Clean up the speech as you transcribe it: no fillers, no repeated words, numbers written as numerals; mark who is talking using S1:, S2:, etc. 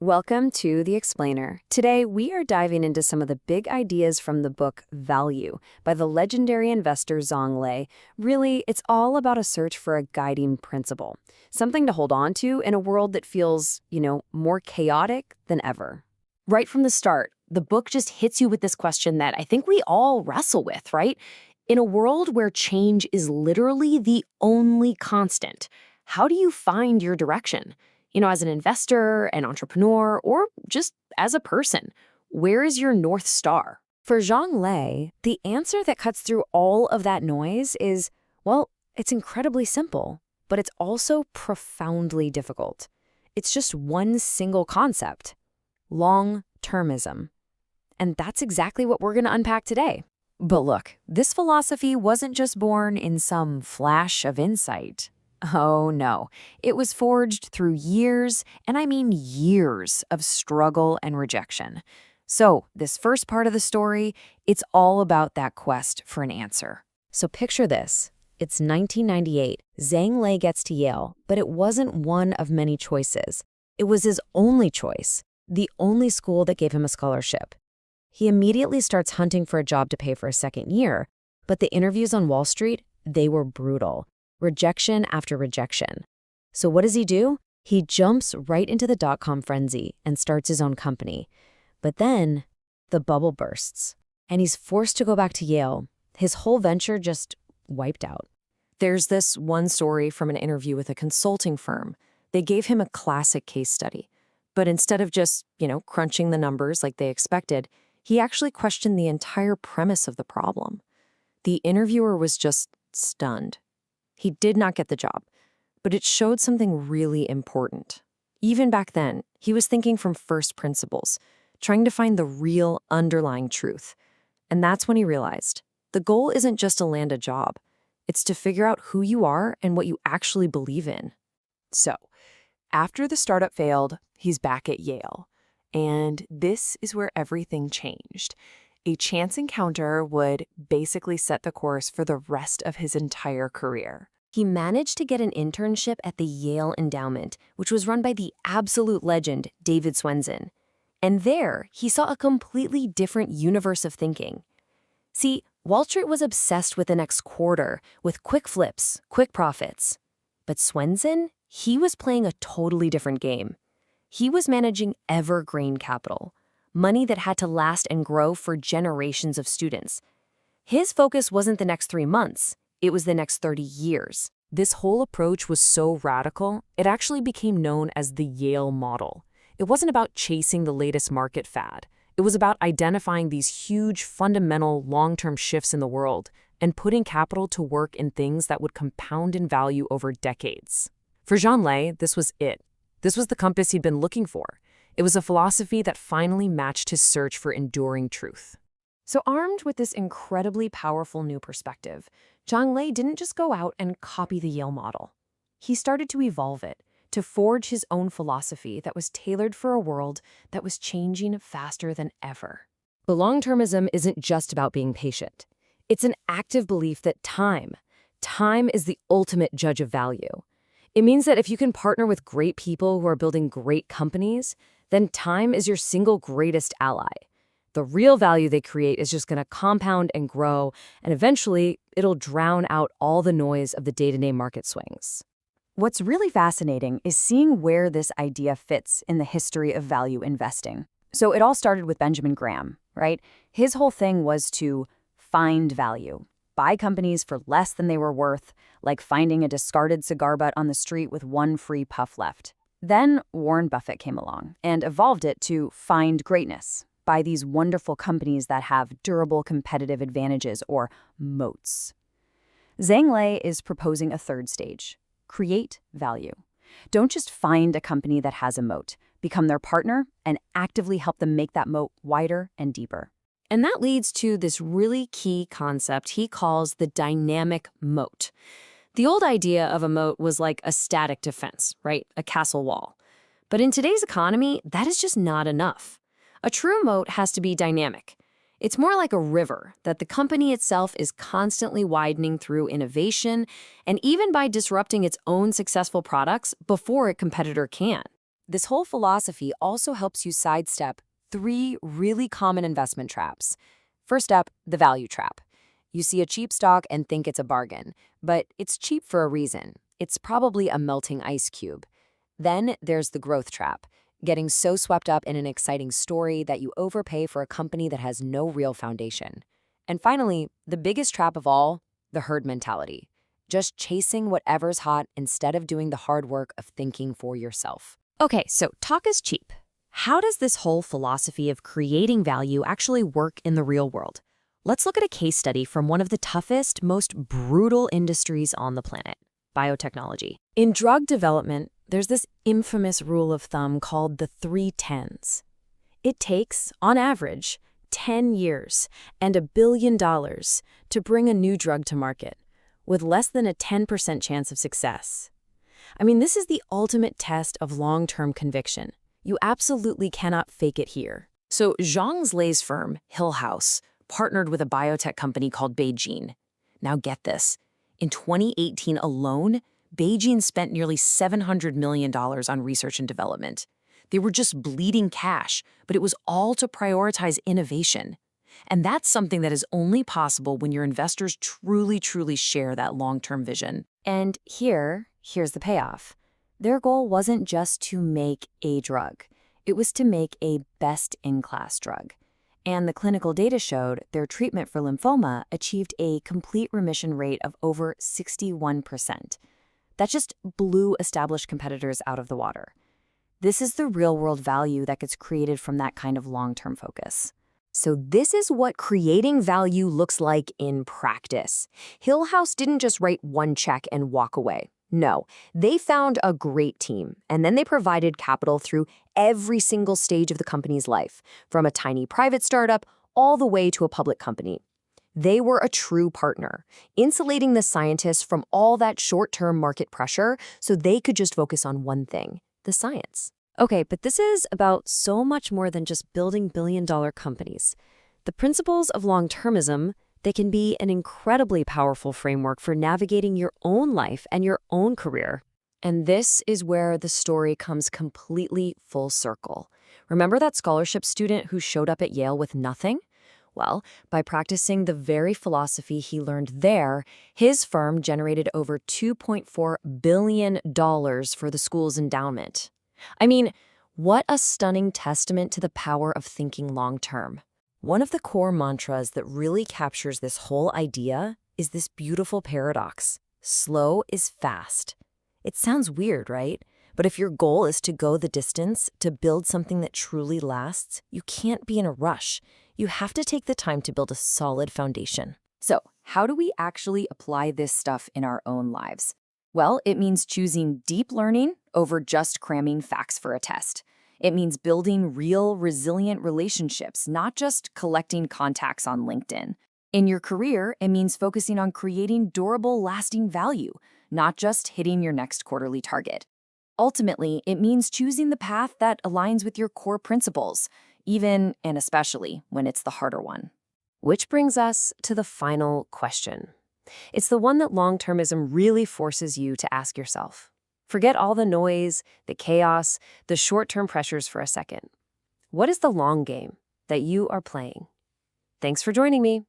S1: Welcome to The Explainer. Today, we are diving into some of the big ideas from the book Value by the legendary investor Zhang Lei. Really, it's all about a search for a guiding principle, something to hold on to in a world that feels, more chaotic than ever.
S2: Right from the start, the book just hits you with this question that I think we all wrestle with, right? In a world where change is literally the only constant, how do you find your direction? As an investor, an entrepreneur, or just as a person, where is your North Star?
S1: For Zhang Lei, the answer that cuts through all of that noise is, well, it's incredibly simple, but it's also profoundly difficult. It's just one single concept: long-termism. And that's exactly what we're going to unpack today. But look, this philosophy wasn't just born in some flash of insight. Oh no, it was forged through years, and I mean years, of struggle and rejection. So this first part of the story, it's all about that quest for an answer. So picture this. It's 1998. Zhang Lei gets to Yale, but it wasn't one of many choices. It was his only choice, the only school that gave him a scholarship. He immediately starts hunting for a job to pay for a second year, but the interviews on Wall Street, they were brutal. Rejection after rejection. So what does he do? He jumps right into the dot-com frenzy and starts his own company. But then the bubble bursts, and he's forced to go back to Yale. His whole venture just wiped out.
S2: There's this one story from an interview with a consulting firm. They gave him a classic case study. But instead of just, crunching the numbers like they expected, he actually questioned the entire premise of the problem. The interviewer was just stunned. He did not get the job, but it showed something really important. Even back then, he was thinking from first principles, trying to find the real underlying truth. And that's when he realized the goal isn't just to land a job. It's to figure out who you are and what you actually believe in.
S3: So, after the startup failed, he's back at Yale. And this is where everything changed. A chance encounter would basically set the course for the rest of his entire career.
S2: He managed to get an internship at the Yale Endowment, which was run by the absolute legend, David Swensen. And there, he saw a completely different universe of thinking. See, Wall Street was obsessed with the next quarter, with quick flips, quick profits. But Swensen, he was playing a totally different game. He was managing evergreen capital, money that had to last and grow for generations of students. His focus wasn't the next 3 months, it was the next 30 years.
S3: This whole approach was so radical, it actually became known as the Yale model. It wasn't about chasing the latest market fad. It was about identifying these huge, fundamental, long-term shifts in the world and putting capital to work in things that would compound in value over decades. For Zhang Lei, this was it. This was the compass he'd been looking for. It was a philosophy that finally matched his search for enduring truth.
S2: So armed with this incredibly powerful new perspective, Zhang Lei didn't just go out and copy the Yale model. He started to evolve it, to forge his own philosophy that was tailored for a world that was changing faster than ever.
S1: But long-termism isn't just about being patient. It's an active belief that time is the ultimate judge of value. It means that if you can partner with great people who are building great companies, then time is your single greatest ally. The real value they create is just going to compound and grow, and eventually it'll drown out all the noise of the day-to-day market swings. What's really fascinating is seeing where this idea fits in the history of value investing. So it all started with Benjamin Graham, right? His whole thing was to find value, buy companies for less than they were worth, like finding a discarded cigar butt on the street with one free puff left. Then Warren Buffett came along and evolved it to find greatness, buy these wonderful companies that have durable competitive advantages, or moats. Zhang Lei is proposing a third stage: create value. Don't just find a company that has a moat. Become their partner and actively help them make that moat wider and deeper.
S2: And that leads to this really key concept he calls the dynamic moat. The old idea of a moat was like a static defense, right? A castle wall. But in today's economy, that is just not enough. A true moat has to be dynamic. It's more like a river that the company itself is constantly widening through innovation and even by disrupting its own successful products before a competitor can.
S1: this whole philosophy also helps you sidestep 3 really common investment traps. First up, the value trap. You see a cheap stock and think it's a bargain, but it's cheap for a reason. It's probably a melting ice cube. Then there's the growth trap, getting so swept up in an exciting story that you overpay for a company that has no real foundation. And finally, the biggest trap of all, the herd mentality. Just chasing whatever's hot instead of doing the hard work of thinking for yourself.
S2: Okay, so talk is cheap. How does this whole philosophy of creating value actually work in the real world? Let's look at a case study from one of the toughest, most brutal industries on the planet, biotechnology. In drug development, there's this infamous rule of thumb called the 3 10s. It takes, on average, 10 years and $1 billion to bring a new drug to market, with less than a 10% chance of success. I mean, this is the ultimate test of long-term conviction. You absolutely cannot fake it here. So Zhang Lei's firm, Hillhouse, partnered with a biotech company called Beijing. Now get this. In 2018 alone, Beijing spent nearly $700 million on research and development. They were just bleeding cash, but it was all to prioritize innovation. And that's something that is only possible when your investors truly share that long-term vision.
S1: And here's the payoff. Their goal wasn't just to make a drug. It was to make a best-in-class drug. And the clinical data showed their treatment for lymphoma achieved a complete remission rate of over 61%. That just blew established competitors out of the water. This is the real-world value that gets created from that kind of long-term focus.
S2: So this is what creating value looks like in practice. Hillhouse didn't just write one check and walk away. No, they found a great team, and then they provided capital through every single stage of the company's life, from a tiny private startup all the way to a public company. They were a true partner, insulating the scientists from all that short-term market pressure so they could just focus on one thing, the science.
S1: Okay, but this is about so much more than just building billion-dollar companies. The principles of long-termism, they can be an incredibly powerful framework for navigating your own life and your own career.
S2: And this is where the story comes completely full circle. Remember that scholarship student who showed up at Yale with nothing? Well, by practicing the very philosophy he learned there, his firm generated over $2.4 billion for the school's endowment. I mean, what a stunning testament to the power of thinking long-term. One of the core mantras that really captures this whole idea is this beautiful paradox. Slow is fast. It sounds weird, right? But if your goal is to go the distance, to build something that truly lasts, you can't be in a rush. You have to take the time to build a solid foundation.
S1: So, how do we actually apply this stuff in our own lives? Well, it means choosing deep learning over just cramming facts for a test. It means building real, resilient relationships, not just collecting contacts on LinkedIn. In your career, it means focusing on creating durable, lasting value, not just hitting your next quarterly target. Ultimately, it means choosing the path that aligns with your core principles, even and especially when it's the harder one.
S2: Which brings us to the final question. It's the one that long-termism really forces you to ask yourself. Forget all the noise, the chaos, the short-term pressures for a second. What is the long game that you are playing? Thanks for joining me.